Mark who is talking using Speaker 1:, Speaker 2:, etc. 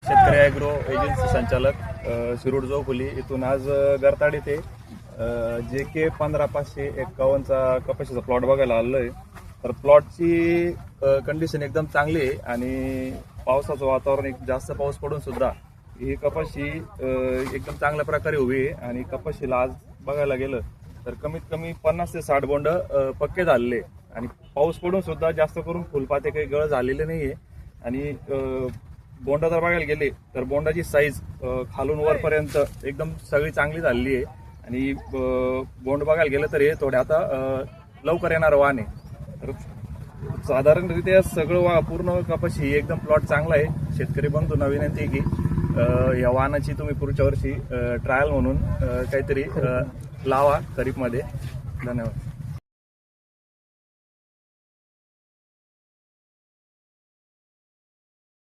Speaker 1: शेतकरी agro agency संचालक शिरूर चौफुली इथून आज गरताड येथे JK 15551चा कपाशीचा प्लॉट बघायला आलोय. तर प्लॉटची कंडिशन एकदम चांगली आहे आणि पावसाचं वातावरण एक जास्त पाऊस पडून सुद्धा ही कपाशी एकदम चांगल्या प्रकारे उभी आहे आणि कपाशीला आज बघायला गेलं तर कमीत कमी 50 ते 60 बोंड पक्के झालेले आणि पाऊस पडून सुद्धा जास्त करून फुलपाते काही गळ झालेले नाहीये आणि बोंड जर बघायला गेले तर बोंडाची साईज खालून वरपर्यंत एकदम सगळी चांगली झालेली आहे आणि बोंड बघायला गेलं तर हे थोडे आता लवकर येणार वाण आहे. तर साधारणरित्या सगळं पूर्ण कपाशी एकदम प्लॉट चांगला आहे. शेतकरी बंधूंना विनंती आहे की या वाहनाची तुम्ही पुढच्या वर्षी ट्रायल म्हणून काहीतरी लावा खरीपमध्ये. धन्यवाद.